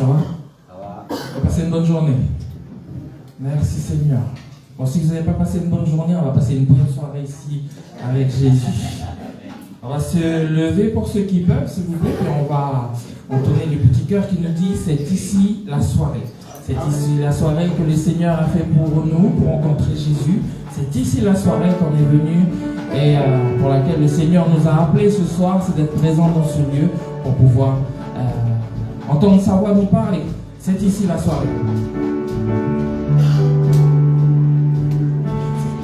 Ça va? On va passer une bonne journée. Merci Seigneur. Bon, si vous n'avez pas passé une bonne journée, on va passer une bonne soirée ici avec Jésus. On va se lever pour ceux qui peuvent, s'il vous plaît, et on va entonner le petit cœur qui nous dit « C'est ici la soirée ». C'est ici la soirée que le Seigneur a fait pour nous, pour rencontrer Jésus. C'est ici la soirée qu'on est venu et pour laquelle le Seigneur nous a appelés ce soir, c'est d'être présent dans ce lieu pour pouvoir entendre sa voix nous parler. C'est ici la soirée.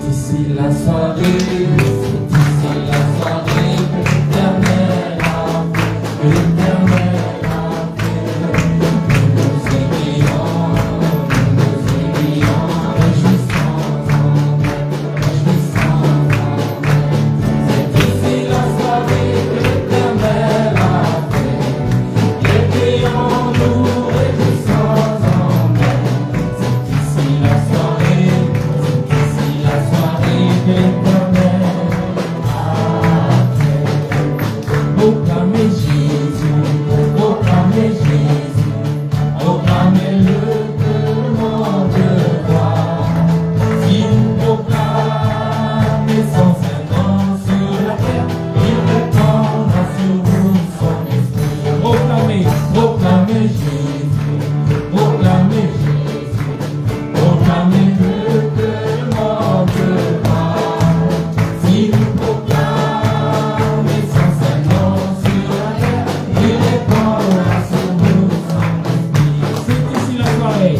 C'est ici la soirée, c'est ici la soirée que l'Éternel a fait, que l'Éternel a fait. Nous éveillons, réjouissons en elle, réjouissons en elle. C'est ici la soirée que l'Éternel a fait, éveillons-nous, réjouissons en elle. C'est ici la soirée que l'Éternel a fait. Proclamez Jésus, proclamez-le que le monde voit. Si vous proclamez son Saint-Nom sur la terre, il répandra sur vous son esprit. Proclamez Jésus, proclamez-le que le monde voit. Si vous proclamez son Saint-Nom sur la terre, il répandra sur vous son esprit. C'est ici la soirée,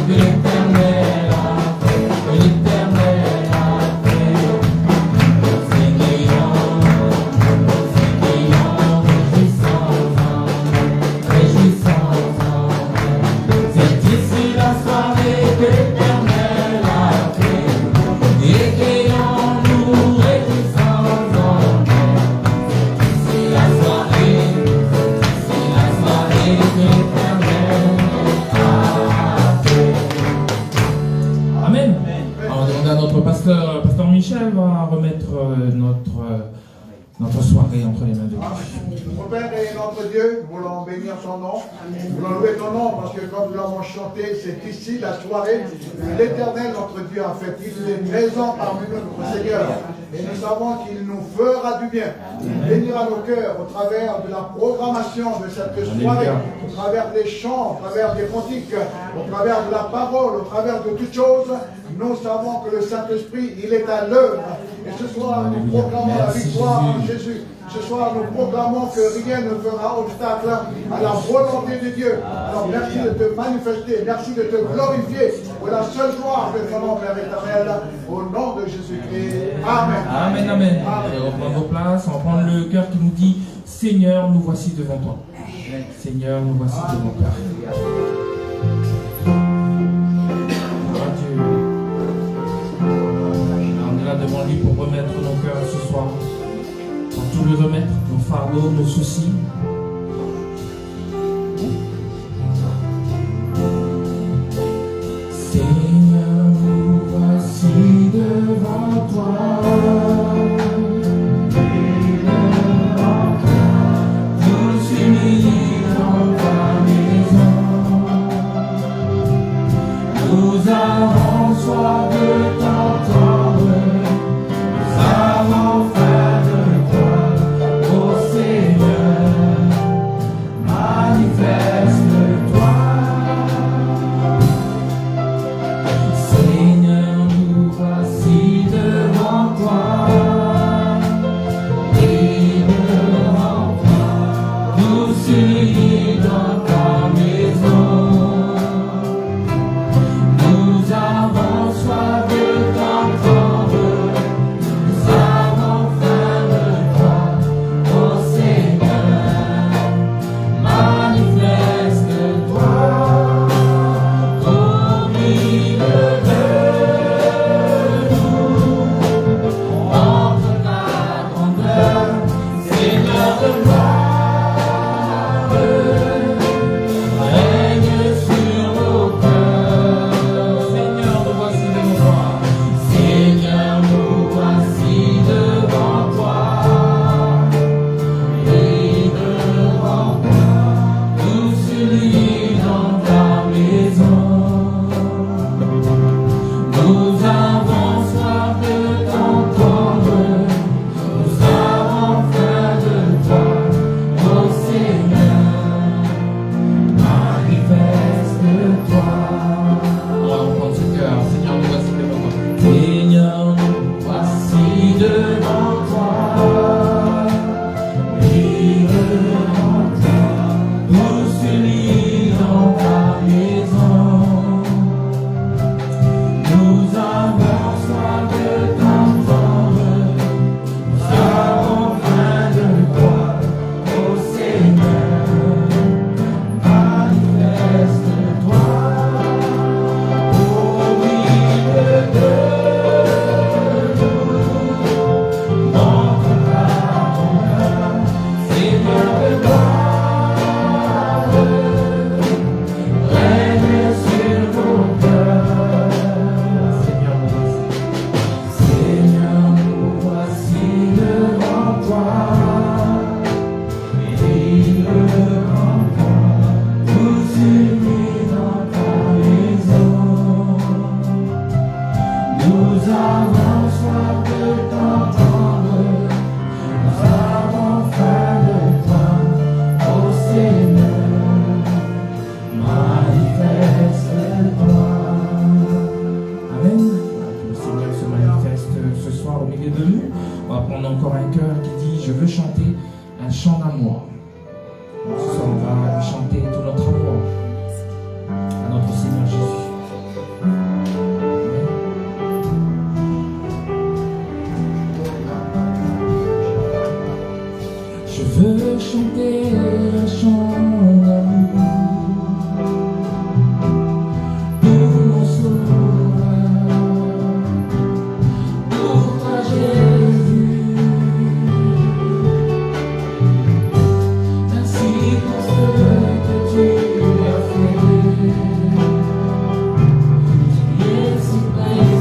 que l'Éternel a fait, que l'Éternel a fait. Nous éveillons, réjouissons en elle. C'est ici la soirée que l'Éternel a fait. Éveillons-nous, réjouissons en elle. C'est ici la soirée que l'Éternel a fait. Amen. Alors, on demande à notre pasteur Michel va remettre notre soirée entre les mains de Dieu. Notre Père et notre Dieu, nous voulons bénir ton nom, nous voulons louer ton nom parce que comme nous l'avons chanté, c'est ici la soirée que l'Éternel, notre Dieu, a fait. Il est présent parmi nous, notre Seigneur, et nous savons qu'il nous fera du bien. Il bénira nos cœurs au travers de la programmation de cette soirée, au travers des chants, au travers des cantiques, au travers de la parole, au travers de toutes choses. Nous savons que le Saint-Esprit, il est à l'œuvre. Et ce soir, nous proclamons la victoire en Jésus. Ce soir, nous proclamons que rien ne fera obstacle à la volonté de Dieu. Alors, merci de te manifester, merci de te glorifier pour la seule gloire de ton nom, Père éternel, au nom de Jésus-Christ. Amen. Amen, amen. Et on prend nos places, on prend le cœur qui nous dit Seigneur, nous voici devant toi. Seigneur, nous voici devant toi. On est là devant lui pour remettre nos cœurs ce soir. Pour tout lui remettre, nos fardeaux, nos soucis. Seigneur, nous voici devant toi. Tous unis dans ta maison. Nous avons soif de t'entendre. Nous avons faim de toi, ô Seigneur. Manifeste-toi. Seigneur, nous voici devant toi. Et devant toi, tous unis dans ta maison. Nous avons soif de t'entendre. Nous avons faim de toi, ô Seigneur. Manifeste-toi. Entre ta grandeur, Seigneur de gloire, règne sur nos cœurs. Seigneur, nous voici devant toi. Seigneur, nous voici devant toi. Et veux chanter un chant d'amour. Alors, ce soir, on va lui chanter tout notre amour à notre Seigneur Jésus. Je veux chanter un chant d'amour pour mon sauveur, pour toi Jésus. Merci pour ce que tu as fait, tu es si précieux,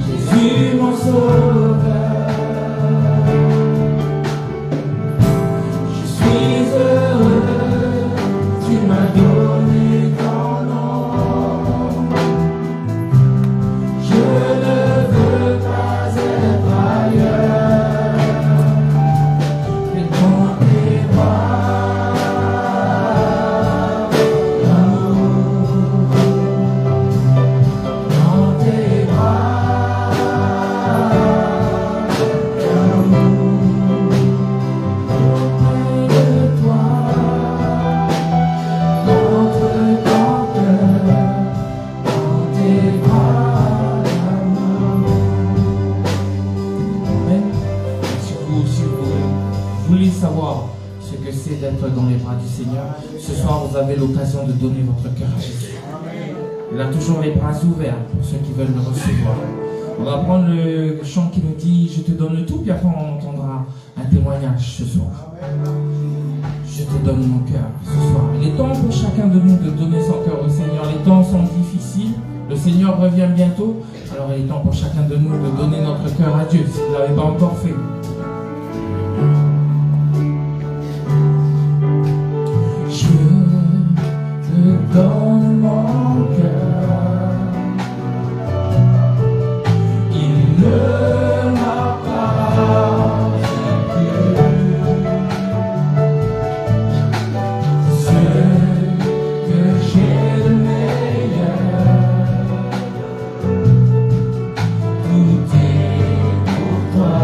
Jésus mon sauveur. L'occasion de donner votre cœur à Jésus. Il a toujours les bras ouverts pour ceux qui veulent le recevoir. On va prendre le chant qui nous dit je te donne tout, puis après on entendra un témoignage ce soir. Je te donne mon cœur ce soir. Il est temps pour chacun de nous de donner son cœur au Seigneur. Les temps sont difficiles, le Seigneur revient bientôt, alors il est temps pour chacun de nous de donner notre cœur à Dieu si vous ne l'avez pas encore fait. Donne mon cœur, il ne m'appartient plus. Ce que j'ai de meilleur, tout est pour toi.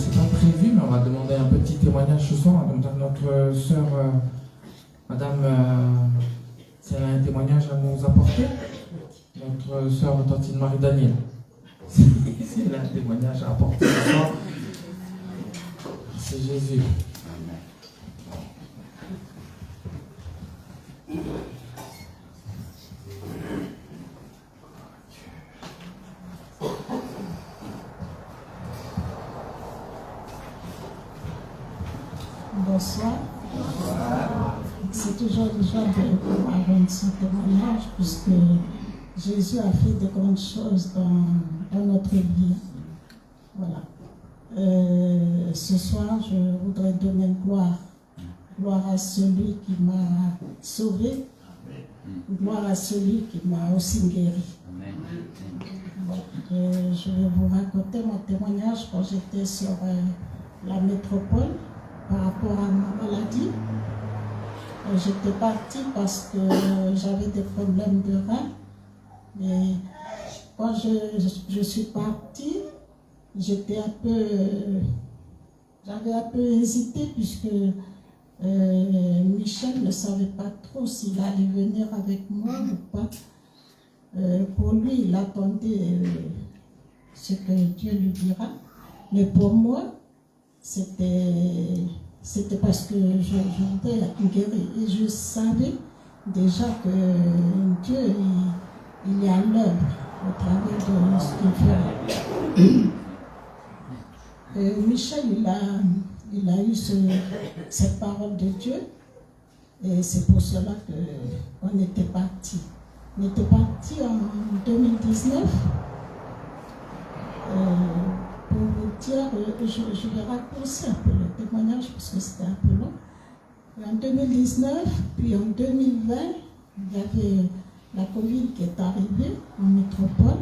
c'est pas prévu, mais on va demander un petit témoignage ce soir. Donc, notre sœur, Madame, si elle a un témoignage à nous apporter, notre sœur Tantine Marie-Daniel. Si elle a un témoignage à apporter ce soir, c'est Jésus. Bonsoir. C'est toujours le genre de rendre son témoignage puisque Jésus a fait de grandes choses dans notre vie. Voilà. Ce soir, je voudrais donner gloire. Gloire à celui qui m'a sauvé. Gloire à celui qui m'a aussi guéri. Bon, je vais vous raconter mon témoignage quand j'étais sur la métropole par rapport à ma maladie. J'étais partie parce que j'avais des problèmes de reins. Mais quand je suis partie, j'avais un peu hésité puisque Michel ne savait pas trop s'il allait venir avec moi ou pas. Pour lui, il attendait ce que Dieu lui dira. Mais pour moi, c'était parce que je voulais guérir. Et je savais déjà que Dieu, il est à l'œuvre au travers de ce qu'il fait. Michel, il a eu cette parole de Dieu. Et c'est pour cela qu'on était parti. On était parti en 2019. Pour vous dire, je vais raccourcir un peu le témoignage parce que c'était un peu long. Et en 2019, puis en 2020, il y avait la Covid qui est arrivée en métropole.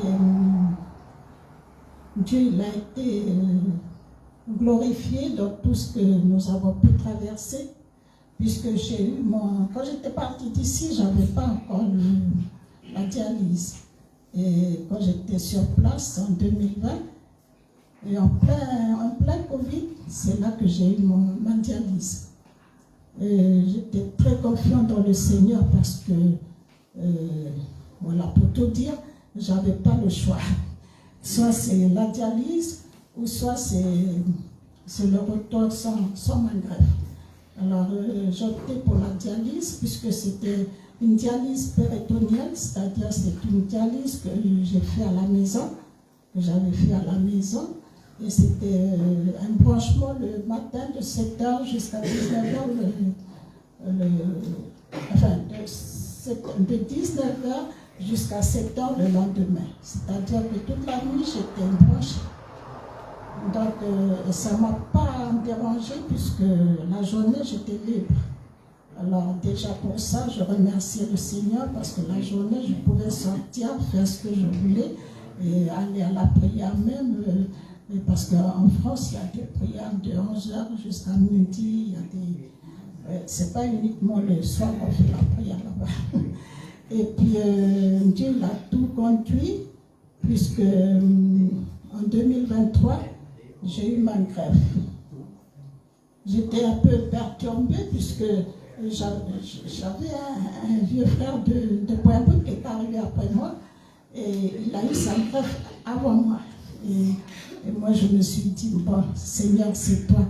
Et Dieu il a été glorifié dans tout ce que nous avons pu traverser. Puisque quand j'étais partie d'ici, je n'avais pas encore la dialyse. Et quand j'étais sur place en 2020, et en plein Covid, c'est là que j'ai eu ma dialyse. J'étais très confiant dans le Seigneur parce que, voilà, pour tout dire, je n'avais pas le choix. Soit c'est la dialyse, ou soit c'est le retour sans ma greffe. Alors, j'ai opté pour la dialyse, puisque c'était une dialyse péritonienne, c'est-à-dire c'est une dialyse que j'ai fait à la maison, que j'avais fait à la maison, et c'était un branchement le matin de 7h jusqu'à 19h, de 19h jusqu'à 7h le lendemain. C'est-à-dire que toute la nuit, j'étais branchée. Donc, ça ne m'a pas dérangé puisque la journée, j'étais libre. Alors, déjà pour ça, je remercie le Seigneur parce que la journée, je pouvais sortir, faire ce que je voulais et aller à la prière même. Parce qu'en France, il y a des prières de 11h jusqu'à midi. C'est pas uniquement le soir qu'on fait la prière là-bas. Et puis, Dieu l'a tout conduit puisque en 2023, j'ai eu ma greffe. J'étais un peu perturbée puisque j'avais un vieux frère de Pointe qui est arrivé après moi et il a eu sa greffe avant moi. Et moi je me suis dit, bon Seigneur, c'est toi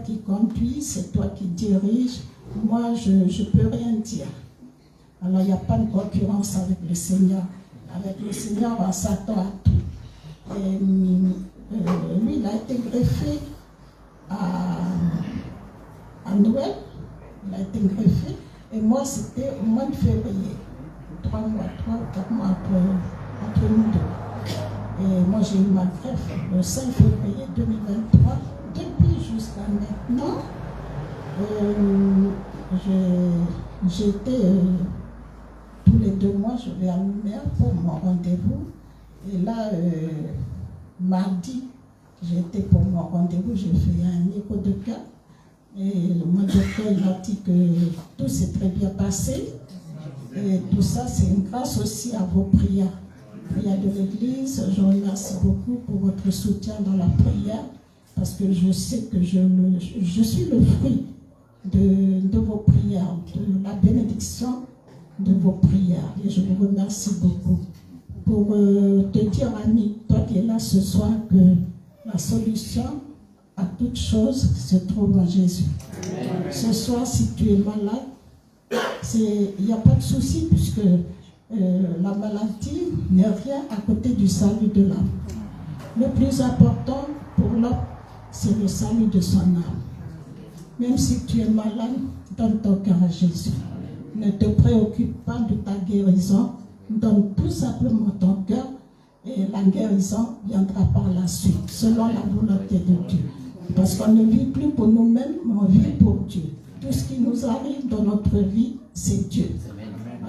qui conduis, c'est toi qui diriges, moi je ne peux rien dire. Alors il n'y a pas de concurrence avec le Seigneur. Avec le Seigneur, on s'attend à tout. Et, lui, il a été greffé à Noël. Il a été greffé. Et moi, c'était au mois de février. 3 ou 4 mois entre nous deux. Et moi, j'ai eu ma greffe le 5 février 2023. Depuis jusqu'à maintenant, j'étais tous les 2 mois, je vais à Lumière pour mon rendez-vous. Et là, mardi, j'étais pour mon rendez-vous, j'ai fait un écho de cas. Et mon docteur il a dit que tout s'est très bien passé. Et tout ça, c'est une grâce aussi à vos prières. prière de l'Église. Je vous remercie beaucoup pour votre soutien dans la prière, parce que je sais que je suis le fruit de vos prières, de la bénédiction de vos prières. Et je vous remercie beaucoup. Pour te dire, Annie, toi qui es là ce soir, que la solution à toute chose se trouve en Jésus. Amen. Ce soir, si tu es malade, il n'y a pas de souci, puisque la maladie n'est rien à côté du salut de l'âme. Le plus important pour l'homme, c'est le salut de son âme. Même si tu es malade, donne ton cœur à Jésus. Ne te préoccupe pas de ta guérison, donne tout simplement ton cœur et la guérison viendra par la suite, selon la volonté de Dieu. Parce qu'on ne vit plus pour nous-mêmes, mais on vit pour Dieu. Tout ce qui nous arrive dans notre vie, c'est Dieu.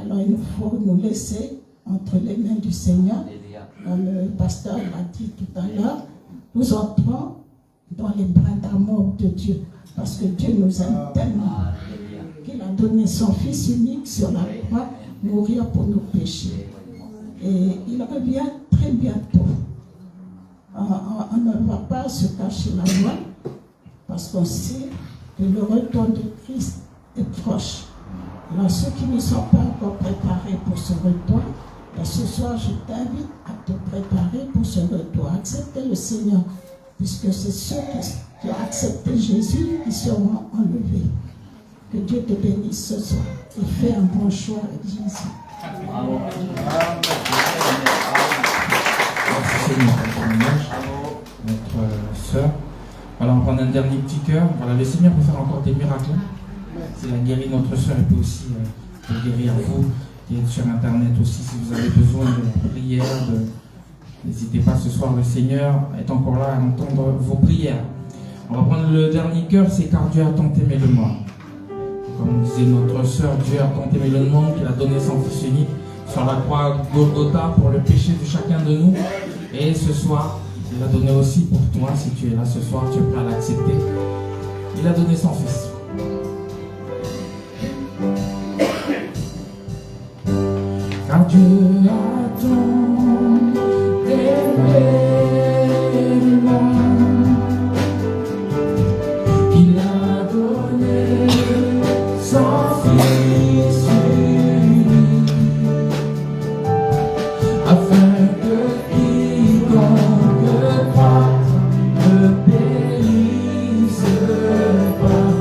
Alors il faut nous laisser entre les mains du Seigneur. Comme le pasteur l'a dit tout à l'heure, nous entrons dans les bras d'amour de Dieu. Parce que Dieu nous aime tellement qu'il a donné son Fils unique sur la croix, mourir pour nos péchés. Et il revient très bientôt. On ne va pas se cacher la voie, parce qu'on sait que le retour de Christ est proche. Alors ceux qui ne sont pas encore préparés pour ce retour, ce soir je t'invite à te préparer pour ce retour. Acceptez le Seigneur, puisque c'est ceux qui ont accepté Jésus qui seront enlevés. Que Dieu te bénisse ce soir et fais un bon choix avec Jésus. Merci Seigneur pour ton témoignage, notre sœur. Voilà, on prend un dernier petit cœur. Voilà, le Seigneur peut faire encore des miracles. S'il a guéri notre sœur, il peut aussi guérir vous qui êtes sur Internet aussi. Si vous avez besoin de prière, n'hésitez pas, ce soir le Seigneur est encore là à entendre vos prières. On va prendre le dernier cœur, c'est car Dieu a tant aimé le monde. Comme disait notre sœur, Dieu a tant aimé le monde qu'il a donné son Fils unique sur la croix Golgotha pour le péché de chacun de nous. Et ce soir, il l'a donné aussi pour toi. Si tu es là ce soir, tu es prêt à l'accepter. Il a donné son Fils. Car Dieu a tant aimé le monde qu'il a donné son Fils unique, afin que quiconque croit ne périsse pas,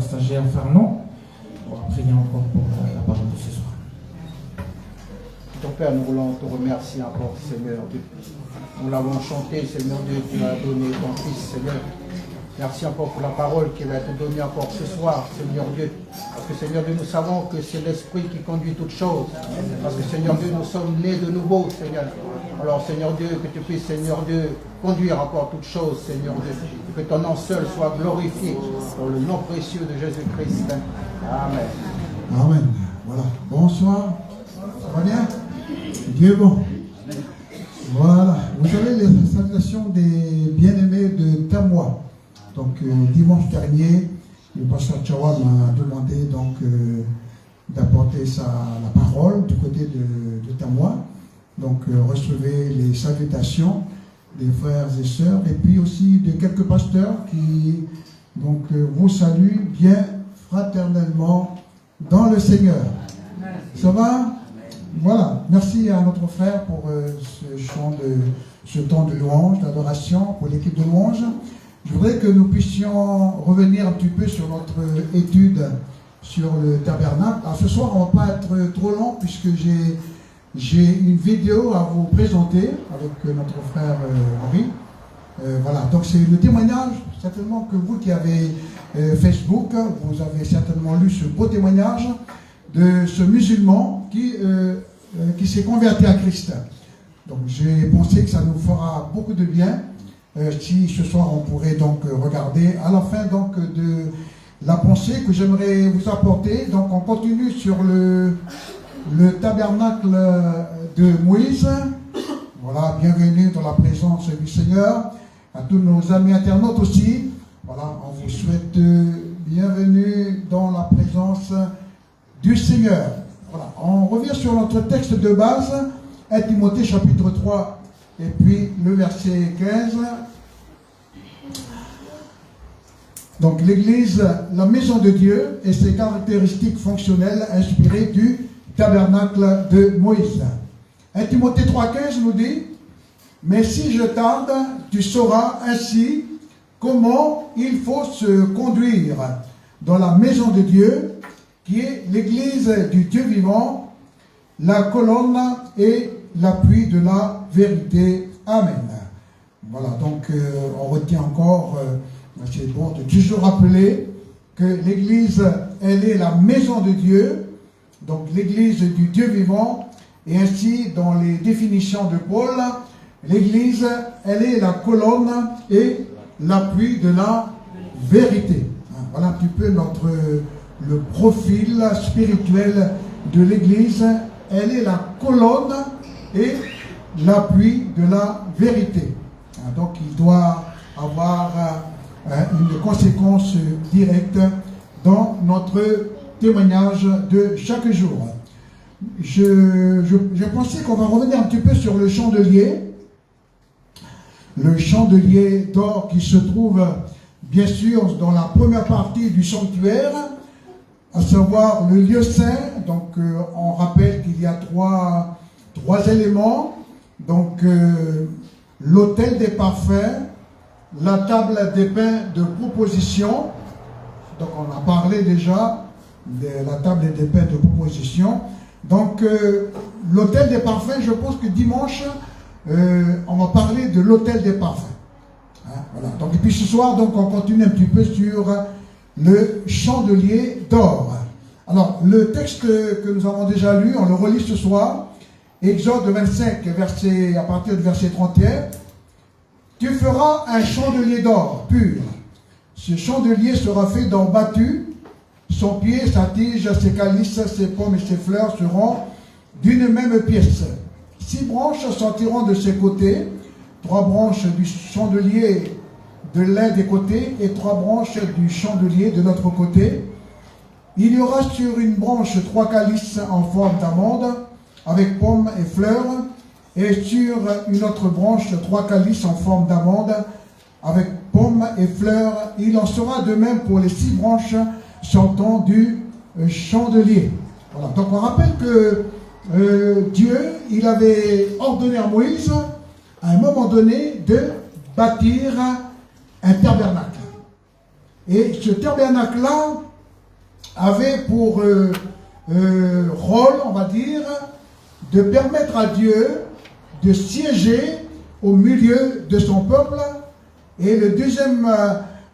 Stagiaire Fernand. On va prier encore pour la parole de ce soir. Ton Père, nous voulons te remercier encore, Seigneur Dieu. Nous l'avons chanté, Seigneur Dieu, tu as donné ton Fils, Seigneur. Merci encore pour la parole qui va être donnée encore ce soir, Seigneur Dieu. Parce que, Seigneur Dieu, nous savons que c'est l'Esprit qui conduit toutes choses. Parce que, Seigneur Dieu, nous sommes nés de nouveau, Seigneur. Alors, Seigneur Dieu, que tu puisses, Seigneur Dieu, conduire encore toutes choses, Seigneur Dieu. Que ton nom seul soit glorifié dans le nom précieux de Jésus-Christ. Amen. Amen. Voilà. Bonsoir. Ça va bien? Dieu est bon. Voilà. Vous savez les salutations des bien-aimés de Tamois. Donc, dimanche dernier, le pasteur Tchawa m'a demandé donc d'apporter la parole du côté de Tamois. Donc, recevez les salutations des frères et sœurs, et puis aussi de quelques pasteurs qui donc, vous saluent bien fraternellement dans le Seigneur. Ça va? Voilà. Merci à notre frère pour ce temps de louange, d'adoration, pour l'équipe de louange. Je voudrais que nous puissions revenir un petit peu sur notre étude sur le tabernacle. Alors ce soir, on ne va pas être trop long puisque j'ai une vidéo à vous présenter avec notre frère Henri. Voilà, donc c'est le témoignage, certainement que vous qui avez Facebook, vous avez certainement lu ce beau témoignage de ce musulman qui s'est converti à Christ. Donc j'ai pensé que ça nous fera beaucoup de bien si ce soir on pourrait donc regarder à la fin donc de la pensée que j'aimerais vous apporter. Donc on continue sur le tabernacle de Moïse. Voilà, bienvenue dans la présence du Seigneur. À tous nos amis internautes aussi. Voilà, on vous souhaite bienvenue dans la présence du Seigneur. Voilà, on revient sur notre texte de base, 1 Timothée chapitre 3 et puis le verset 15. Donc l'église, la maison de Dieu et ses caractéristiques fonctionnelles inspirées du tabernacle de Moïse. 1 Timothée 3,15 nous dit: mais si je tarde, tu sauras ainsi comment il faut se conduire dans la maison de Dieu, qui est l'église du Dieu vivant, la colonne et l'appui de la vérité. Amen. Voilà, donc on retient encore, c'est bon de toujours rappeler que l'église, elle est la maison de Dieu, donc l'église du Dieu vivant, et ainsi dans les définitions de Paul, l'église, elle est la colonne et l'appui de la vérité. Voilà un petit peu le profil spirituel de l'église. Elle est la colonne et l'appui de la vérité. Donc il doit avoir une conséquence directe dans notre témoignage de chaque jour. Je pensais qu'on va revenir un petit peu sur le chandelier. Le chandelier d'or qui se trouve bien sûr dans la première partie du sanctuaire, à savoir le lieu saint. Donc on rappelle qu'il y a trois éléments. Donc l'autel des parfums, la table des pains de proposition. Donc on a parlé déjà de la table des pains de proposition. Donc l'autel des parfums, je pense que dimanche, on va parler de l'autel des parfums. Voilà. Donc, et puis ce soir, donc, on continue un petit peu sur le chandelier d'or. Alors, le texte que nous avons déjà lu, on le relit ce soir. Exode 25, à partir du verset 31. Tu feras un chandelier d'or pur. Ce chandelier sera fait d'or battu. Son pied, sa tige, ses calices, ses pommes et ses fleurs seront d'une même pièce. 6 branches sortiront de ses côtés, 3 branches du chandelier de l'un des côtés et 3 branches du chandelier de l'autre côté. Il y aura sur une branche 3 calices en forme d'amande avec pommes et fleurs, et sur une autre branche 3 calices en forme d'amande avec pommes et fleurs. Il en sera de même pour les 6 branches sortant du chandelier. Voilà. Donc on rappelle que Dieu, il avait ordonné à Moïse, à un moment donné, de bâtir un tabernacle. Et ce tabernacle-là avait pour rôle, on va dire, de permettre à Dieu de siéger au milieu de son peuple. Et le deuxième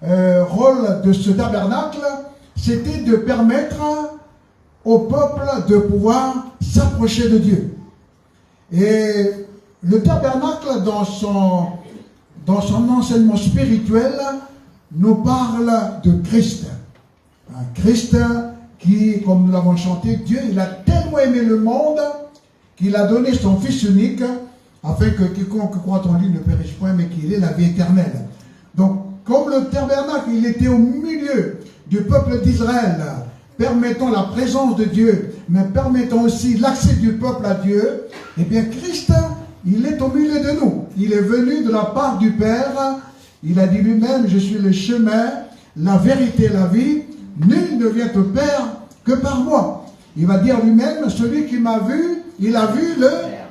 rôle de ce tabernacle, c'était de permettre au peuple de pouvoir s'approcher de Dieu. Et le tabernacle, dans son enseignement spirituel, nous parle de Christ. Un Christ qui, comme nous l'avons chanté, Dieu, il a tellement aimé le monde qu'il a donné son Fils unique, afin que quiconque croit en lui ne périsse point, mais qu'il ait la vie éternelle. Donc, comme le tabernacle, il était au milieu du peuple d'Israël, permettant la présence de Dieu, mais permettant aussi l'accès du peuple à Dieu, eh bien Christ, il est au milieu de nous. Il est venu de la part du Père. Il a dit lui-même, je suis le chemin, la vérité, la vie. Nul ne vient au Père que par moi. Il va dire lui-même, celui qui m'a vu, il a vu le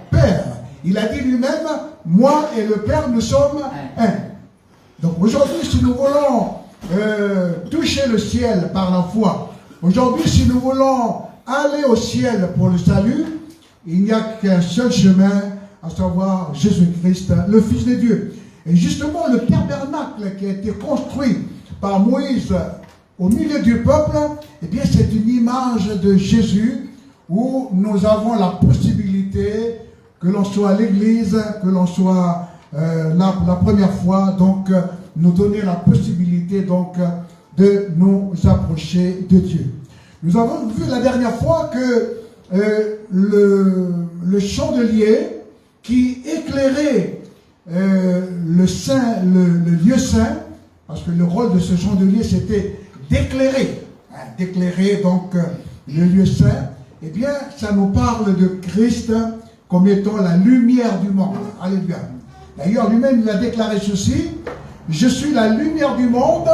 Père. Il a dit lui-même, moi et le Père, nous sommes un. Donc aujourd'hui, si nous voulons toucher le ciel par la foi, aujourd'hui, si nous voulons aller au ciel pour le salut, il n'y a qu'un seul chemin, à savoir Jésus-Christ, le Fils de Dieu. Et justement, le tabernacle qui a été construit par Moïse au milieu du peuple, eh bien, c'est une image de Jésus où nous avons la possibilité, que l'on soit à l'église, que l'on soit la première fois, donc nous donner la possibilité donc de nous approcher de Dieu. Nous avons vu la dernière fois que le chandelier qui éclairait le lieu saint, parce que le rôle de ce chandelier c'était d'éclairer, d'éclairer donc le lieu saint, eh bien ça nous parle de Christ comme étant la lumière du monde. Alléluia. D'ailleurs lui-même il a déclaré ceci, je suis la lumière du monde,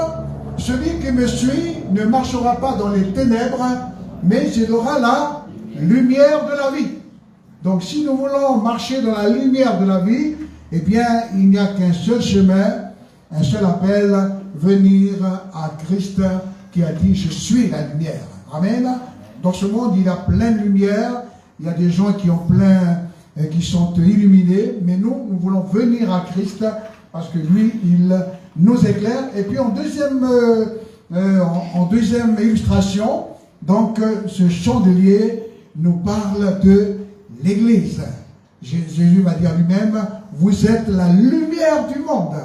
celui qui me suit ne marchera pas dans les ténèbres, mais il aura la lumière de la vie. Donc si nous voulons marcher dans la lumière de la vie, eh bien il n'y a qu'un seul chemin, un seul appel, venir à Christ qui a dit je suis la lumière. Amen. Dans ce monde il y a plein de lumière, il y a des gens qui ont plein, qui sont illuminés, mais nous voulons venir à Christ parce que lui il nous éclaire. Et puis en deuxième illustration, donc ce chandelier nous parle de l'Église. Jésus va dire lui-même, vous êtes la lumière du monde.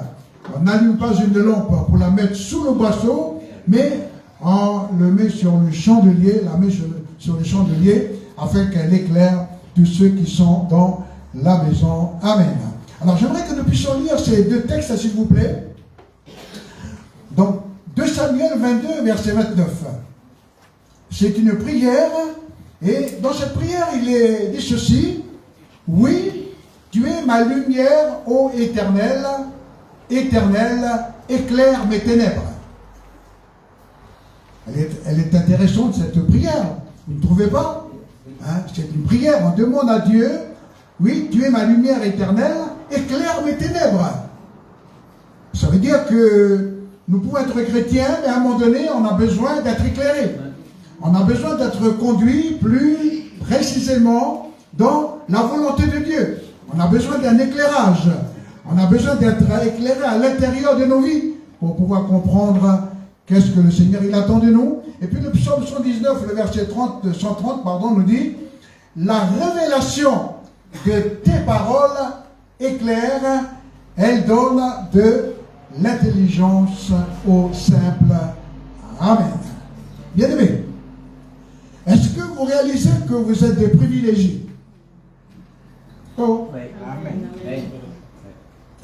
On n'allume pas une lampe pour la mettre sous le boisseau, mais on le met sur le chandelier, la met sur le chandelier, afin qu'elle éclaire tous ceux qui sont dans la maison. Amen. Alors j'aimerais que nous puissions lire ces deux textes, s'il vous plaît. Donc, 2 Samuel 22, verset 29. C'est une prière, et dans cette prière, il est dit ceci, « Oui, tu es ma lumière, ô Éternel, Éternel, éclaire mes ténèbres. » Elle est intéressante, cette prière. Vous ne trouvez pas? C'est une prière, on demande à Dieu, « Oui, tu es ma lumière éternelle, éclaire mes ténèbres. » Ça veut dire que nous pouvons être chrétiens, mais à un moment donné, on a besoin d'être éclairés. On a besoin d'être conduits plus précisément dans la volonté de Dieu. On a besoin d'un éclairage. On a besoin d'être éclairé à l'intérieur de nos vies pour pouvoir comprendre qu'est-ce que le Seigneur il attend de nous. Et puis le psaume 119, le verset 130, nous dit « La révélation de tes paroles éclaire, elle donne de l'intelligence au simple. » Amen. Bien-aimés, est-ce que vous réalisez que vous êtes des privilégiés? Oh. Amen.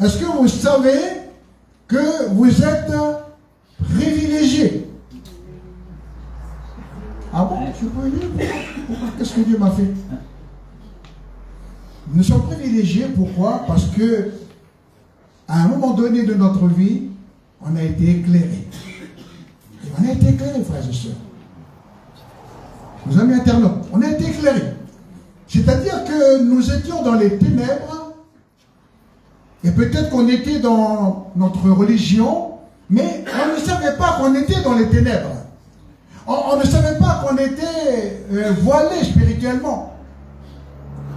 Est-ce que vous savez que vous êtes privilégiés? Ah bon? Je suis privilégié? Qu'est-ce que Dieu m'a fait? Nous sommes privilégiés, pourquoi? Parce que à un moment donné de notre vie, on a été éclairés. On a été éclairés, frères et sœurs. Nos amis internautes, on a été éclairés. C'est-à-dire que nous étions dans les ténèbres, et peut-être qu'on était dans notre religion, mais on ne savait pas qu'on était dans les ténèbres. On ne savait pas qu'on était voilé spirituellement.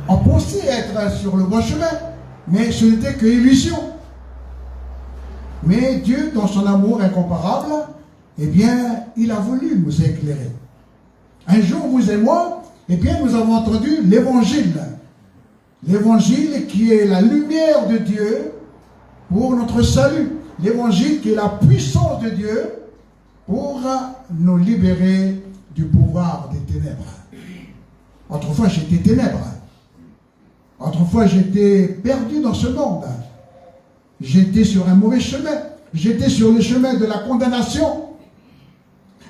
On pensait être sur le bon chemin, mais ce n'était que illusion. Mais Dieu, dans son amour incomparable, eh bien, il a voulu nous éclairer. Un jour, vous et moi, eh bien, nous avons entendu l'évangile. L'évangile qui est la lumière de Dieu pour notre salut. L'évangile qui est la puissance de Dieu pour nous libérer du pouvoir des ténèbres. Autrefois, j'étais ténèbres. Autrefois, j'étais perdu dans ce monde. J'étais sur un mauvais chemin. J'étais sur le chemin de la condamnation.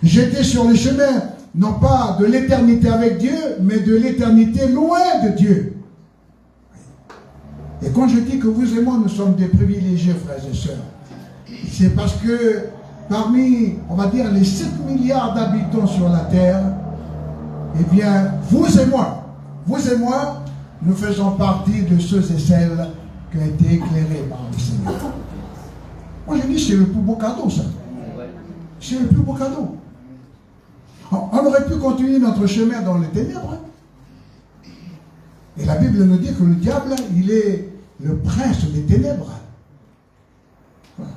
J'étais sur le chemin, non pas de l'éternité avec Dieu, mais de l'éternité loin de Dieu. Et quand je dis que vous et moi, nous sommes des privilégiés, frères et sœurs, c'est parce que parmi, on va dire, les 7 milliards d'habitants sur la terre, eh bien, vous et moi, nous faisons partie de ceux et celles qui ont été éclairés par le Seigneur. Moi, je dis, c'est le plus beau cadeau, ça. C'est le plus beau cadeau. On aurait pu continuer notre chemin dans les ténèbres. Et la Bible nous dit que le diable, il est le prince des ténèbres.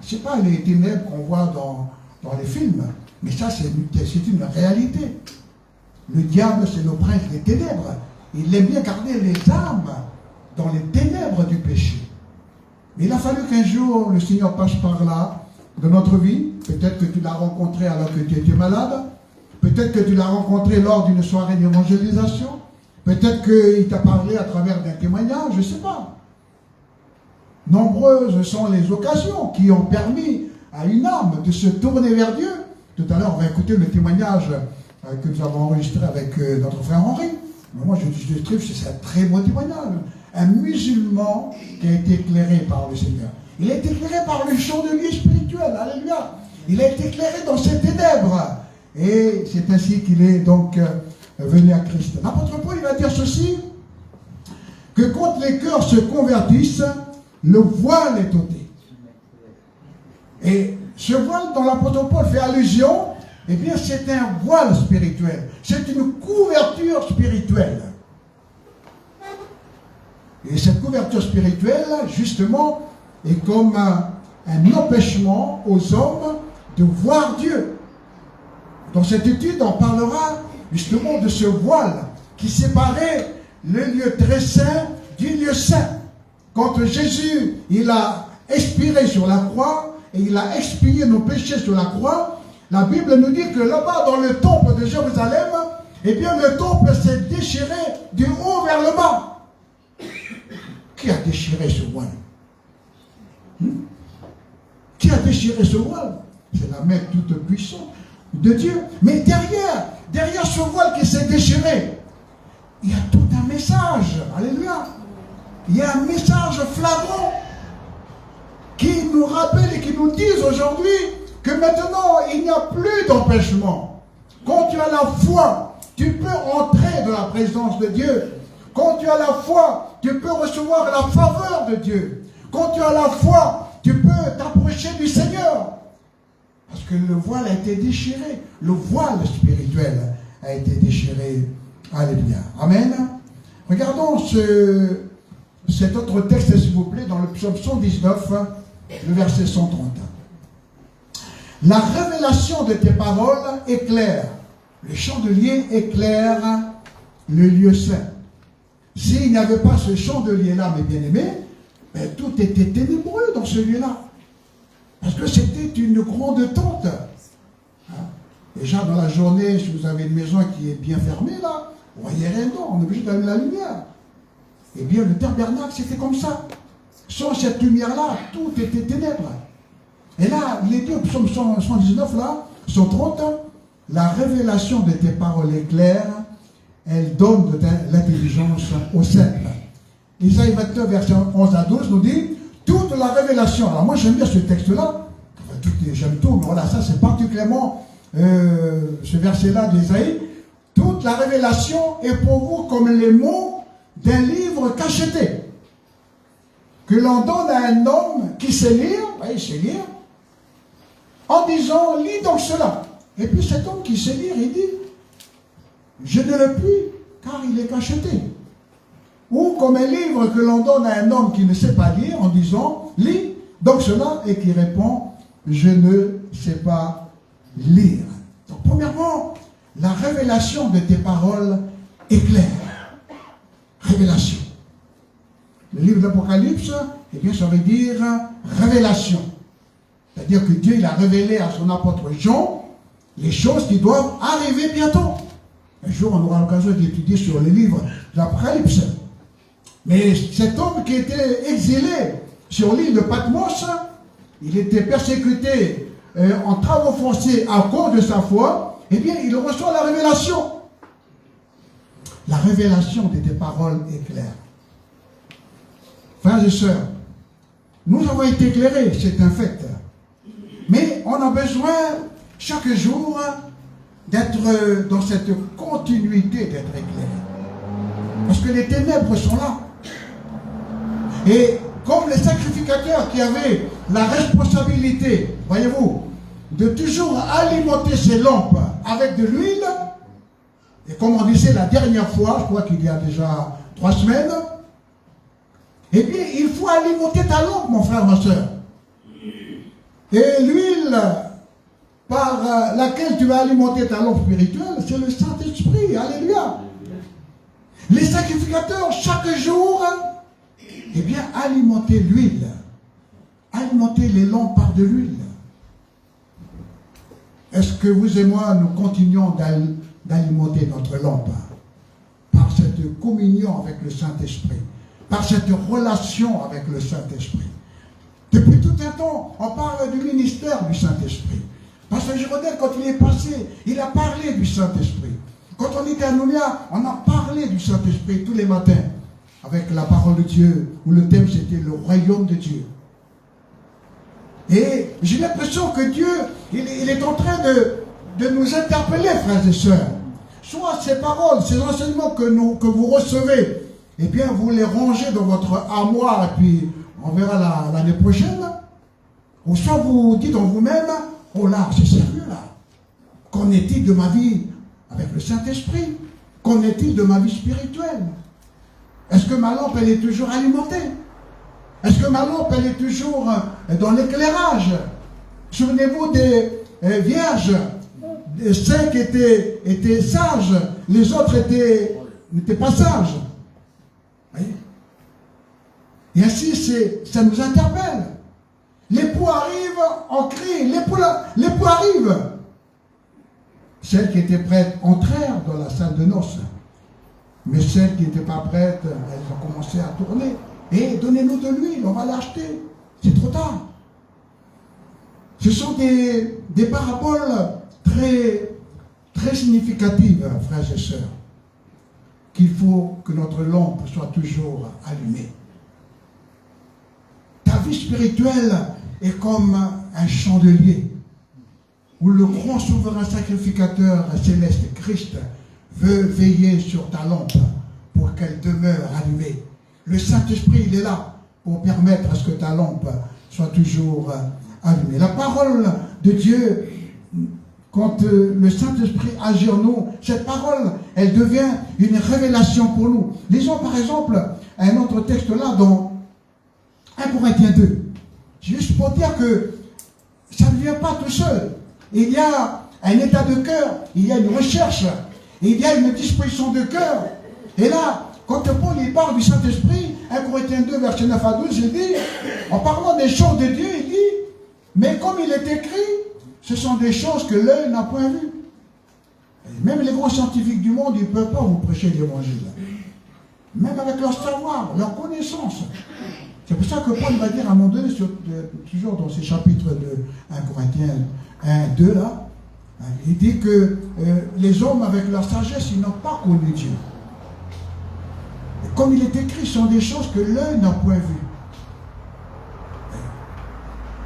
Ce n'est pas les ténèbres qu'on voit dans les films, mais ça, c'est une réalité. Le diable, c'est le prince des ténèbres. Il aime bien garder les âmes dans les ténèbres du péché. Mais il a fallu qu'un jour, le Seigneur passe par là, de notre vie. Peut-être que tu l'as rencontré alors que tu étais malade. Peut-être que tu l'as rencontré lors d'une soirée d'évangélisation. Peut-être qu'il t'a parlé à travers d'un témoignage, je ne sais pas. Nombreuses sont les occasions qui ont permis à une âme de se tourner vers Dieu. Tout à l'heure, on va écouter le témoignage que nous avons enregistré avec notre frère Henri. Mais moi, je trouve que c'est un très beau témoignage. Un musulman qui a été éclairé par le Seigneur. Il a été éclairé par le chandelier spirituel. Alléluia. Il a été éclairé dans ses ténèbres. Et c'est ainsi qu'il est donc venu à Christ. L'apôtre Paul, il va dire ceci, que quand les cœurs se convertissent, le voile est ôté. Et ce voile dont l'apôtre Paul fait allusion, eh bien c'est un voile spirituel. C'est une couverture spirituelle. Et cette couverture spirituelle, justement, est comme un empêchement aux hommes de voir Dieu. Dans cette étude, on parlera justement de ce voile qui séparait le lieu très saint du lieu saint. Quand Jésus, il a expiré sur la croix et il a expié nos péchés sur la croix, la Bible nous dit que là-bas, dans le temple de Jérusalem, eh bien, le temple s'est déchiré du haut vers le bas. Qui a déchiré ce voile? Qui a déchiré ce voile? C'est la main toute puissante de Dieu. Mais derrière ce voile qui s'est déchiré, il y a tout un message. Alléluia. Il y a un message flagrant qui nous rappelle et qui nous dit aujourd'hui que maintenant, il n'y a plus d'empêchement. Quand tu as la foi, tu peux entrer dans la présence de Dieu. Quand tu as la foi, tu peux recevoir la faveur de Dieu. Quand tu as la foi, tu peux t'approcher du Seigneur. Parce que le voile a été déchiré. Le voile spirituel a été déchiré. Alléluia. Amen. Regardons cet autre texte, s'il vous plaît, dans le psaume 119, le verset 130. La révélation de tes paroles éclaire. Le chandelier éclaire le lieu saint. S'il n'y avait pas ce chandelier-là, mes bien-aimés, ben, tout était ténébreux dans ce lieu-là. Parce que c'était une grande tente. Déjà dans la journée, si vous avez une maison qui est bien fermée, là, vous voyez rien dedans, on est obligé d'allumer la lumière. Eh bien, le tabernacle, c'était comme ça. Sans cette lumière-là, tout était ténèbres. Et là, il est dit au psaume 119, là, 130, la révélation de tes paroles est claire, elle donne de l'intelligence au simple. Isaïe 29, verset 11 à 12 nous dit, toute la révélation. Alors moi, j'aime bien ce texte-là. Enfin, j'aime tout, mais voilà, ça, c'est particulièrement ce verset-là d'Ésaïe, toute la révélation est pour vous comme les mots d'un livre cacheté, que l'on donne à un homme qui sait lire, il sait lire, en disant, lis donc cela. Et puis cet homme qui sait lire, il dit, je ne le puis, car il est cacheté. Ou comme un livre que l'on donne à un homme qui ne sait pas lire, en disant, lis donc cela, et qui répond, je ne sais pas lire. Donc premièrement, la révélation de tes paroles est claire. Révélation. Le livre de l'Apocalypse, eh bien, ça veut dire révélation. C'est-à-dire que Dieu, il a révélé à son apôtre Jean les choses qui doivent arriver bientôt. Un jour, on aura l'occasion d'étudier sur le livre de l'Apocalypse. Mais cet homme qui était exilé sur l'île de Patmos, il était persécuté en travaux forcés à cause de sa foi, eh bien, il reçoit la révélation. La révélation de tes paroles est claire. Frères et sœurs, nous avons été éclairés, c'est un fait. Mais on a besoin, chaque jour, d'être dans cette continuité, d'être éclairé. Parce que les ténèbres sont là. Et comme les sacrificateurs qui avaient la responsabilité, voyez-vous, de toujours alimenter ces lampes avec de l'huile, et comme on disait la dernière fois, je crois qu'il y a déjà 3 semaines, eh bien, il faut alimenter ta lampe, mon frère, ma soeur. Et l'huile par laquelle tu vas alimenter ta lampe spirituelle, c'est le Saint-Esprit. Alléluia. Les sacrificateurs, chaque jour, eh bien, alimenter l'huile. Alimenter les lampes par de l'huile. Est-ce que vous et moi, nous continuons d'alimenter notre lampe par cette communion avec le Saint-Esprit, par cette relation avec le Saint-Esprit? Depuis tout un temps, on parle du ministère du Saint-Esprit. Pasteur Giraudet, quand il est passé, il a parlé du Saint-Esprit. Quand on était à Nouméa, on a parlé du Saint-Esprit tous les matins, avec la parole de Dieu, où le thème c'était le royaume de Dieu. Et j'ai l'impression que Dieu, il est en train de nous interpeller, frères et sœurs. Soit ces paroles, ces enseignements que vous recevez, eh bien vous les rangez dans votre armoire, et puis on verra l'année prochaine. Ou soit vous dites en vous-même, oh là, c'est sérieux là. Qu'en est-il de ma vie avec le Saint-Esprit? Qu'en est-il de ma vie spirituelle? Est-ce que ma lampe, elle est toujours alimentée? Est-ce que ma lampe, elle est toujours dans l'éclairage? Souvenez-vous des vierges. 5 étaient sages, les autres n'étaient pas sages. Voyez? Et ainsi, ça nous interpelle. L'époux arrive, on crie, l'époux arrive. Celles qui étaient prêtes entrèrent dans la salle de noces. Mais celles qui n'étaient pas prêtes, elles ont commencé à tourner. Et donnez-nous de l'huile, on va l'acheter. C'est trop tard. Ce sont des paraboles très, très significatives, frères et sœurs, qu'il faut que notre lampe soit toujours allumée. Ta vie spirituelle est comme un chandelier où le grand souverain sacrificateur céleste Christ veut veiller sur ta lampe pour qu'elle demeure allumée. Le Saint-Esprit, il est là pour permettre à ce que ta lampe soit toujours allumée. La parole de Dieu, quand le Saint-Esprit agit en nous, cette parole, elle devient une révélation pour nous. Lisons par exemple un autre texte là dans 1 Corinthiens 2. Juste pour dire que ça ne vient pas tout seul. Il y a un état de cœur, il y a une recherche, il y a une disposition de cœur. Et là, quand Paul il parle du Saint-Esprit, 1 Corinthiens 2, verset 9 à 12, il dit, en parlant des choses de Dieu, il dit, mais comme il est écrit, ce sont des choses que l'œil n'a point vues. Et même les grands scientifiques du monde, ils ne peuvent pas vous prêcher l'évangile. Même avec leur savoir, leur connaissance. C'est pour ça que Paul va dire à un moment donné, toujours dans ces chapitres de 1 Corinthiens 1, 2, là, il dit que les hommes, avec leur sagesse, ils n'ont pas connu Dieu. Et comme il est écrit, ce sont des choses que l'œil n'a point vues.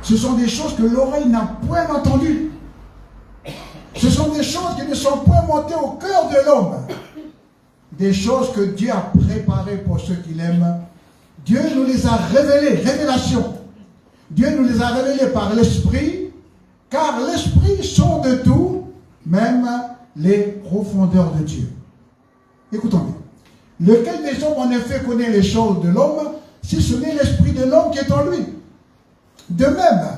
Ce sont des choses que l'oreille n'a point entendues. Ce sont des choses qui ne sont point montées au cœur de l'homme. Des choses que Dieu a préparées pour ceux qui l'aiment. Dieu nous les a révélées, révélation. Dieu nous les a révélées par l'Esprit, car l'Esprit sonde tout, même les profondeurs de Dieu. Écoutons bien. Lequel des hommes en effet connaît les choses de l'homme, si ce n'est l'Esprit de l'homme qui est en lui? De même,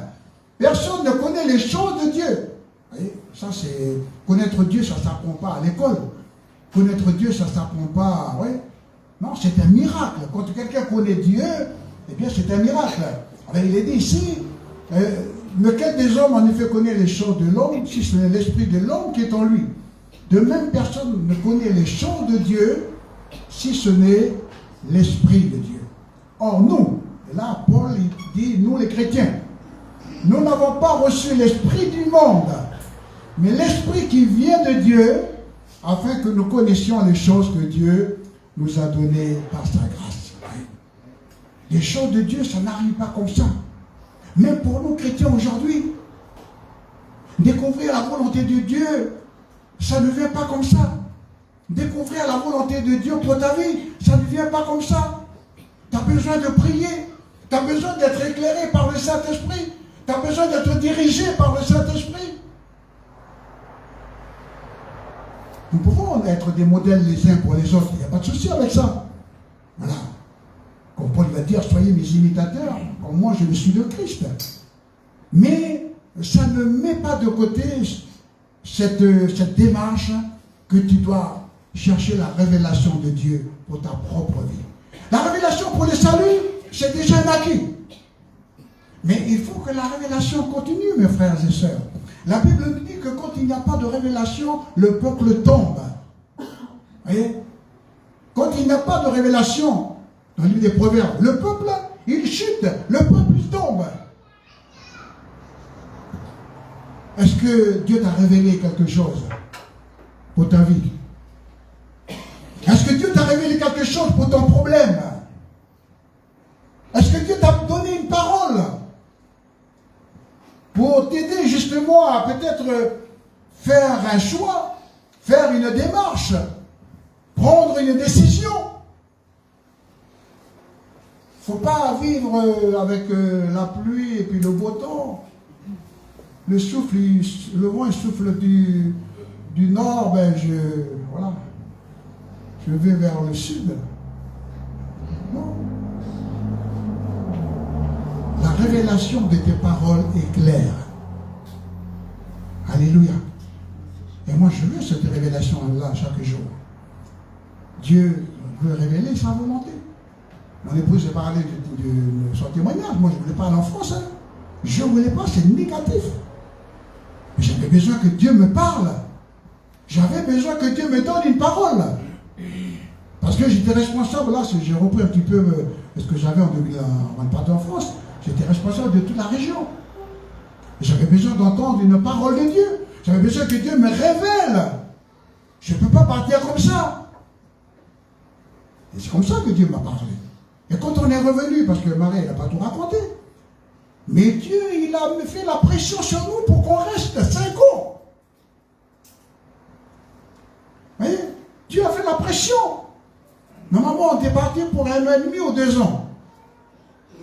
personne ne connaît les choses de Dieu. Vous voyez, ça c'est... Connaître Dieu, ça ne s'apprend pas à l'école. Connaître Dieu, ça ne s'apprend pas... Ouais. Non, c'est un miracle. Quand quelqu'un connaît Dieu, eh bien c'est un miracle. Alors, il est dit ici, lequel des hommes en effet connaît les choses de l'homme, si ce n'est l'Esprit de l'homme qui est en lui. De même, personne ne connaît les choses de Dieu, si ce n'est l'Esprit de Dieu. Or, nous, et là, Paul il dit, nous les chrétiens, nous n'avons pas reçu l'Esprit du monde, mais l'Esprit qui vient de Dieu, afin que nous connaissions les choses que Dieu nous a données par sa grâce. Les choses de Dieu, ça n'arrive pas comme ça. Même pour nous chrétiens aujourd'hui, découvrir la volonté de Dieu, ça ne vient pas comme ça. Découvrir la volonté de Dieu pour ta vie, ça ne vient pas comme ça. Tu as besoin de prier, tu as besoin d'être éclairé par le Saint-Esprit, tu as besoin d'être dirigé par le Saint-Esprit. Nous pouvons être des modèles les uns pour les autres, il n'y a pas de souci avec ça. Voilà. Comme Paul va dire, soyez mes imitateurs, comme moi je le suis de Christ. Mais ça ne met pas de côté cette démarche que tu dois chercher la révélation de Dieu pour ta propre vie. La révélation pour le salut, c'est déjà un acquis. Mais il faut que la révélation continue, mes frères et sœurs. La Bible nous dit que quand il n'y a pas de révélation, le peuple tombe. Vous voyez? Quand il n'y a pas de révélation, dans le livre des Proverbes, le peuple, il chute, le peuple, il tombe. Est-ce que Dieu t'a révélé quelque chose pour ta vie? Est-ce que Dieu t'a révélé quelque chose pour ton problème? Est-ce que Dieu t'a donné une parole pour t'aider justement à peut-être faire un choix, faire une démarche, prendre une décision? Il ne faut pas vivre avec la pluie et puis le beau temps. Le vent il souffle du nord, ben je vais vers le sud. Non. La révélation de tes paroles est claire. Alléluia. Et moi je veux cette révélation-là chaque jour. Dieu veut révéler sa volonté. Mon épouse a parlé de son témoignage. Moi je voulais parler en français. Je ne voulais pas, c'est négatif. J'avais besoin que Dieu me parle. J'avais besoin que Dieu me donne une parole. Parce que j'étais responsable, là, j'ai repris un petit peu ce que j'avais en partant en France. J'étais responsable de toute la région. J'avais besoin d'entendre une parole de Dieu. J'avais besoin que Dieu me révèle. Je ne peux pas partir comme ça. Et c'est comme ça que Dieu m'a parlé. Et quand on est revenu, parce que Marie n'a pas tout raconté, mais Dieu, il a fait la pression sur nous pour qu'on reste 5 ans. Vous voyez? Dieu a fait la pression. Normalement, on était parti pour 1 an et demi ou 2 ans.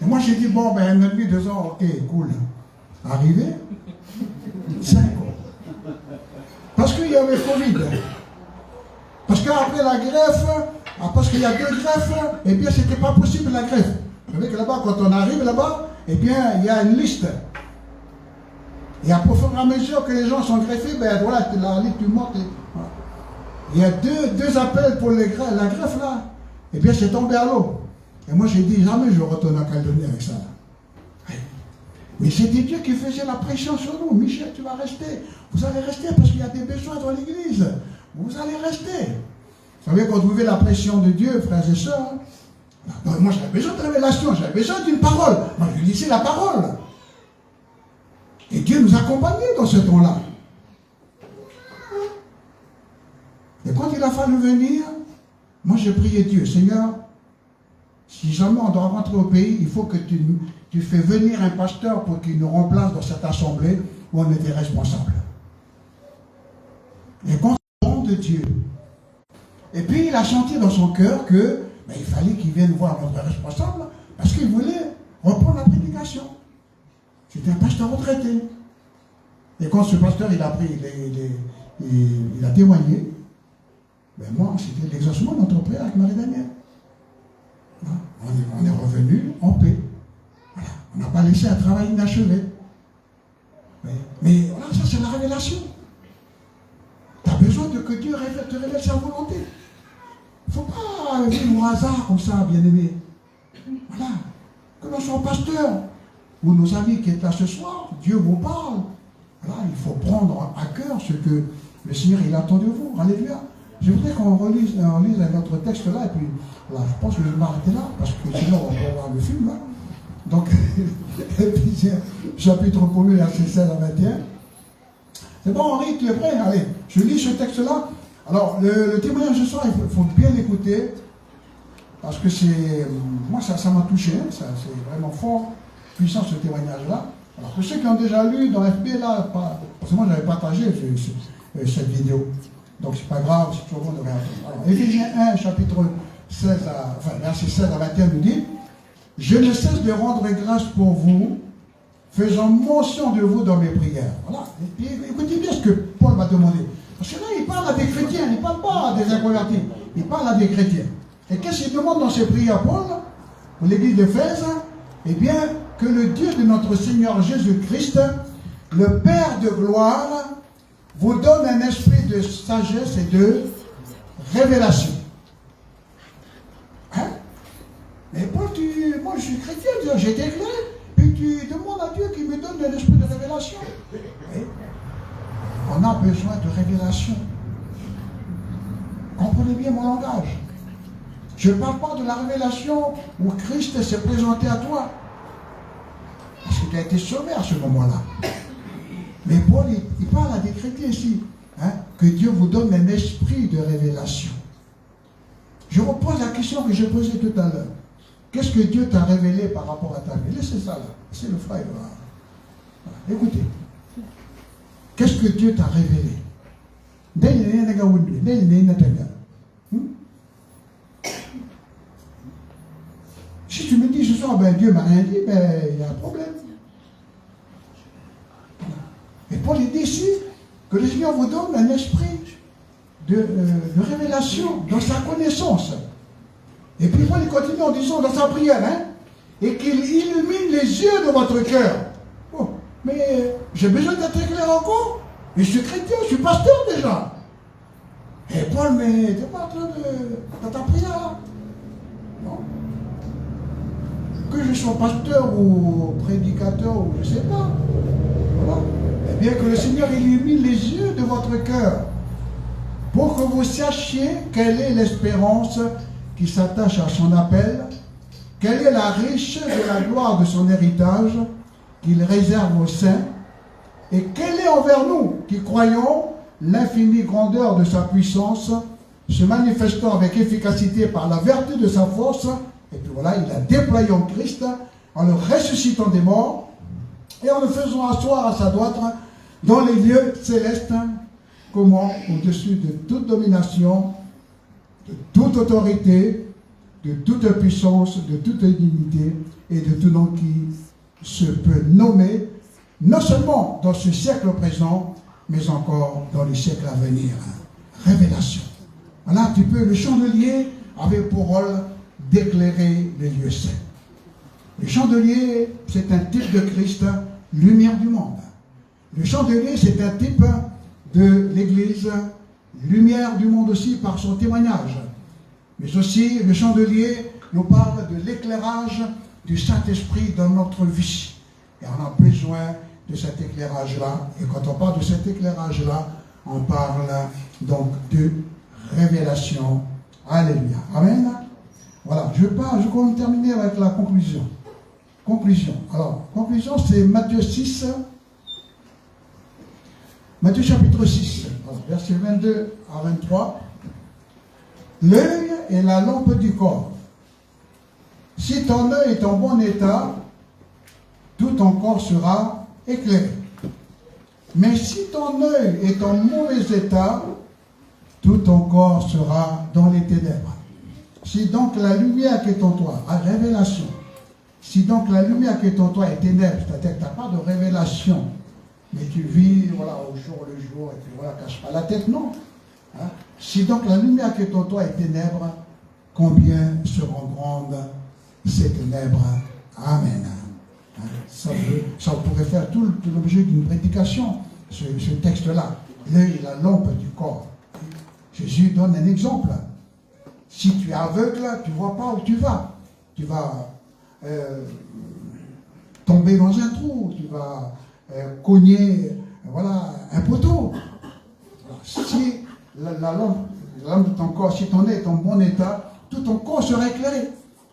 Et moi, j'ai dit, bon, ben 1 an et demi, 2 ans, ok, cool. Arrivé, 5 ans. Parce qu'il y avait Covid. Parce qu'après la greffe, parce qu'il y a 2 greffes, eh bien, c'était pas possible la greffe. Vous savez que là-bas, quand on arrive là-bas, eh bien, il y a une liste. Et à fur et à mesure que les gens sont greffés, ben voilà, la liste du monte. Voilà. Il y a deux appels pour la greffe là. Eh bien, c'est tombé à l'eau. Et moi, j'ai dit, jamais je retourne en Calédonie avec ça. Mais c'était Dieu qui faisait la pression sur nous. Michel, tu vas rester. Vous allez rester parce qu'il y a des besoins dans l'église. Vous allez rester. Vous savez, quand vous vivez la pression de Dieu, frères et sœurs, moi j'avais besoin de révélation, j'avais besoin d'une parole. Moi je lisais la parole. Et Dieu nous accompagnait dans ce temps-là. Et quand il a fallu venir, moi j'ai prié Dieu, Seigneur, si jamais on doit rentrer au pays, il faut que tu fais venir un pasteur pour qu'il nous remplace dans cette assemblée où on était responsable. et qu'on se rende de Dieu. Et puis il a senti dans son cœur que il fallait qu'il vienne voir notre responsable parce qu'il voulait reprendre la prédication. C'était un pasteur retraité. Et quand ce pasteur il a pris, il a témoigné, moi c'était l'exaucement de notre prière avec Marie-Daniel. On est revenu en paix. Voilà. On n'a pas laissé un travail inachevé. Mais voilà, ça c'est la révélation. Tu as besoin de que Dieu te révèle sa volonté. Il ne faut pas vivre au hasard comme ça, bien-aimé. Voilà. Que l'on soit pasteur ou nos amis qui sont là ce soir, Dieu vous parle. Voilà, il faut prendre à cœur ce que le Seigneur il attend de vous. Alléluia. Je voudrais qu'on lise notre texte là, et puis là, je pense que je vais m'arrêter là, parce que sinon on va voir le film là. Donc, chapitre 1er, verset 16 à 21. C'est bon, Henri, tu es prêt? Allez, je lis ce texte-là. Alors, le témoignage de ce soir, il faut bien l'écouter, parce que moi, ça m'a touché, hein, c'est vraiment fort, puissant ce témoignage-là. Alors, pour ceux qui ont déjà lu dans FB, là, parce que moi, j'avais partagé cette vidéo. Donc, c'est pas grave, c'est toujours bon de réagir. Alors, Éphésiens 1, chapitre 16 verset 16 à 21 nous dit: je ne cesse de rendre grâce pour vous, faisant mention de vous dans mes prières. Voilà. Et puis, écoutez bien ce que Paul m'a demandé. Parce que là, il parle à des chrétiens, il ne parle pas à des inconvertis. Il parle à des chrétiens. Et qu'est-ce qu'il demande dans ses prières, Paul, pour l'église d'Éphèse? Eh bien, que le Dieu de notre Seigneur Jésus-Christ, le Père de gloire, vous donne un esprit de sagesse et de révélation. Hein? Mais Paul, moi je suis chrétien, j'ai été éclairé, puis tu demandes à Dieu qu'il me donne un esprit de révélation. Oui. On a besoin de révélation. Comprenez bien mon langage. Je ne parle pas de la révélation où Christ s'est présenté à toi. Parce que tu as été sauvé à ce moment-là. Mais Paul, il parle à des chrétiens ici. Hein, que Dieu vous donne un esprit de révélation. Je repose la question que j'ai posée tout à l'heure. Qu'est-ce que Dieu t'a révélé par rapport à ta vie? Laissez ça là. C'est le frère. Voilà. Écoutez. Qu'est-ce que Dieu t'a révélé? Si tu me dis ce soir, Dieu m'a rien dit, il y a un problème. Et Paul dit ici que le Seigneur vous donne un esprit de révélation dans sa connaissance. Et puis Paul continue en disant dans sa prière, hein, et qu'il illumine les yeux de votre cœur. Oh, mais j'ai besoin d'être éclairé encore. Je suis chrétien, je suis pasteur déjà. Et Paul, mais tu n'es pas en train de ta prière là? Non. Que je sois pasteur ou prédicateur ou je ne sais pas. Voilà. Eh bien que le Seigneur illumine les yeux de votre cœur pour que vous sachiez quelle est l'espérance qui s'attache à son appel, quelle est la richesse de la gloire de son héritage qu'il réserve aux saints, et quelle est envers nous qui croyons l'infinie grandeur de sa puissance, se manifestant avec efficacité par la vertu de sa force. Et puis voilà, il a déployé en Christ en le ressuscitant des morts et en le faisant asseoir à sa droite dans les lieux célestes. Comment? Au-dessus de toute domination, de toute autorité, de toute puissance, de toute dignité et de tout nom qui se peut nommer, non seulement dans ce siècle présent, mais encore dans les siècles à venir. Révélation. Voilà un petit peu, le chandelier avait pour rôle d'éclairer les lieux saints. Le chandelier, c'est un type de Christ, lumière du monde. Le chandelier, c'est un type de l'Église, lumière du monde aussi par son témoignage. Mais aussi, le chandelier nous parle de l'éclairage du Saint-Esprit dans notre vie. Et on a besoin de cet éclairage-là. Et quand on parle de cet éclairage-là, on parle donc de révélation. Alléluia. Amen. Voilà, je vais terminer avec la conclusion. Conclusion. Alors, conclusion, c'est Matthieu 6. Matthieu chapitre 6, alors, versets 22 à 23. L'œil est la lampe du corps. Si ton œil est en bon état, tout ton corps sera éclairé. Mais si ton œil est en mauvais état, tout ton corps sera dans les ténèbres. Si donc la lumière qui est en toi a révélation, si donc la lumière qui est en toi est ténèbres, c'est-à-dire que tu n'as pas de révélation, mais tu vis voilà, au jour le jour, et puis voilà, cache pas la tête, non. Hein? Si donc la lumière qui est en toi est ténèbres, combien seront grandes ces ténèbres? Amen. Hein? Ça pourrait faire tout l'objet d'une prédication, ce texte-là. L'œil est la lampe du corps. Jésus donne un exemple. Si tu es aveugle, tu ne vois pas où tu vas. Tu vas tomber dans un trou, tu vas cogner voilà, un poteau. Alors, si la lampe de ton corps, si ton œil est en bon état, tout ton corps sera éclairé.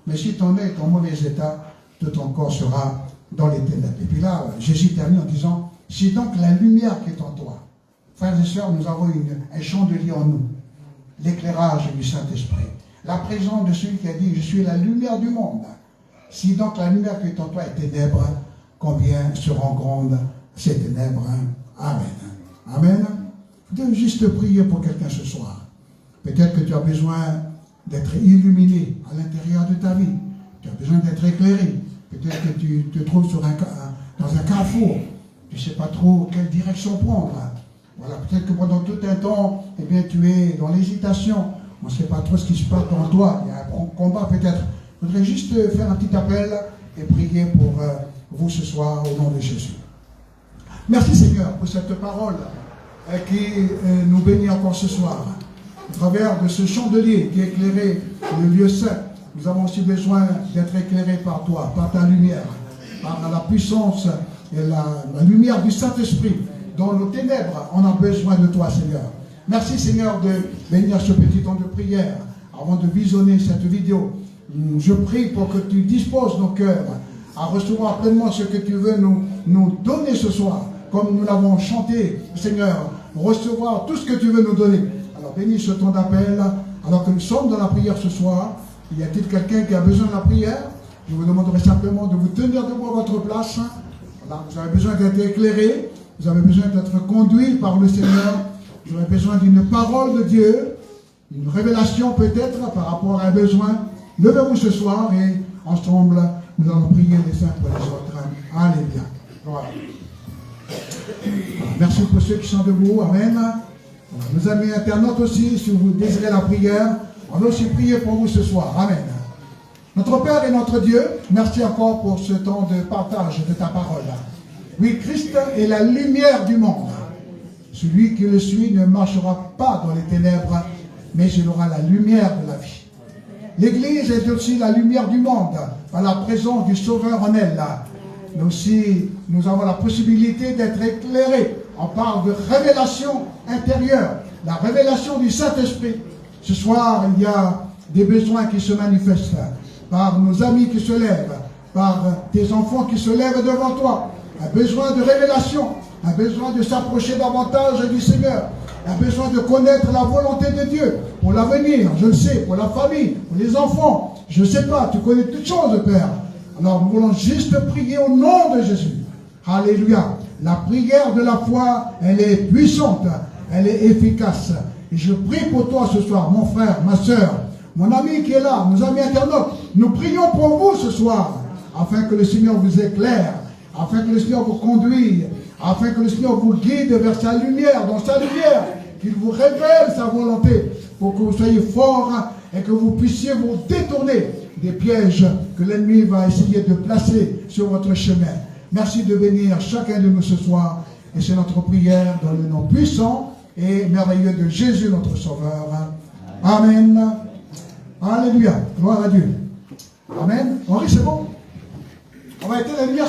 Mais si ton œil est en mauvais état, tout ton corps sera dans les ténèbres. Et puis là, Jésus termine en disant, si donc la lumière qui est en toi, frères et sœurs, nous avons un chandelier en nous, l'éclairage du Saint-Esprit, la présence de celui qui a dit, je suis la lumière du monde. Si donc la lumière qui est en toi est ténèbres, combien seront grandes ces ténèbres? Amen. Amen. Je veux juste prier pour quelqu'un ce soir. Peut-être que tu as besoin d'être illuminé à l'intérieur de ta vie. Tu as besoin d'être éclairé. Peut-être que tu te trouves dans un carrefour. Tu ne sais pas trop quelle direction prendre. Voilà, peut-être que pendant tout un temps, eh bien, tu es dans l'hésitation. On ne sait pas trop ce qui se passe en toi. Il y a un combat peut-être. Je voudrais juste faire un petit appel et prier pour vous ce soir au nom de Jésus. Merci Seigneur pour cette parole qui nous bénit encore ce soir. Au travers de ce chandelier qui éclairait le lieu saint, nous avons aussi besoin d'être éclairés par toi, par ta lumière, par la puissance et la lumière du Saint-Esprit. Dans nos ténèbres, on a besoin de toi, Seigneur. Merci, Seigneur, de bénir ce petit temps de prière. Avant de visionner cette vidéo, je prie pour que tu disposes nos cœurs à recevoir pleinement ce que tu veux nous donner ce soir. Comme nous l'avons chanté, Seigneur, recevoir tout ce que tu veux nous donner. Alors bénis ce temps d'appel, alors que nous sommes dans la prière ce soir. Y a-t-il quelqu'un qui a besoin de la prière? Je vous demanderai simplement de vous tenir debout à votre place. Voilà, vous avez besoin d'être éclairé, vous avez besoin d'être conduit par le Seigneur. Vous avez besoin d'une parole de Dieu, une révélation peut-être par rapport à un besoin. Levez-vous ce soir et ensemble, nous allons prier les uns pour les autres. Alléluia. Voilà. Merci pour ceux qui sont debout. Amen. Nos amis internautes aussi, si vous désirez la prière, on va aussi prier pour vous ce soir. Amen. Notre Père et notre Dieu, merci encore pour ce temps de partage de ta parole. Oui, Christ est la lumière du monde. Celui qui le suit ne marchera pas dans les ténèbres, mais il aura la lumière de la vie. L'Église est aussi la lumière du monde, par la présence du Sauveur en elle. Nous aussi, nous avons la possibilité d'être éclairés. On parle de révélation intérieure, la révélation du Saint-Esprit. Ce soir, il y a des besoins qui se manifestent par nos amis qui se lèvent, par tes enfants qui se lèvent devant toi. Un besoin de révélation, un besoin de s'approcher davantage du Seigneur, un besoin de connaître la volonté de Dieu pour l'avenir, je le sais, pour la famille, pour les enfants. Je ne sais pas, tu connais toutes choses, Père. Alors nous voulons juste prier au nom de Jésus. Alléluia. La prière de la foi, elle est puissante, elle est efficace. Et je prie pour toi ce soir, mon frère, ma soeur, mon ami qui est là, nos amis internautes. Nous prions pour vous ce soir, afin que le Seigneur vous éclaire, afin que le Seigneur vous conduise, afin que le Seigneur vous guide vers sa lumière, dans sa lumière, qu'il vous révèle sa volonté, pour que vous soyez forts et que vous puissiez vous détourner des pièges que l'ennemi va essayer de placer sur votre chemin. Merci de bénir chacun de nous ce soir, et c'est notre prière dans le nom puissant et merveilleux de Jésus notre Sauveur. Amen. Alléluia. Gloire à Dieu. Amen. Henri, c'est bon? On va éteindre la lumière.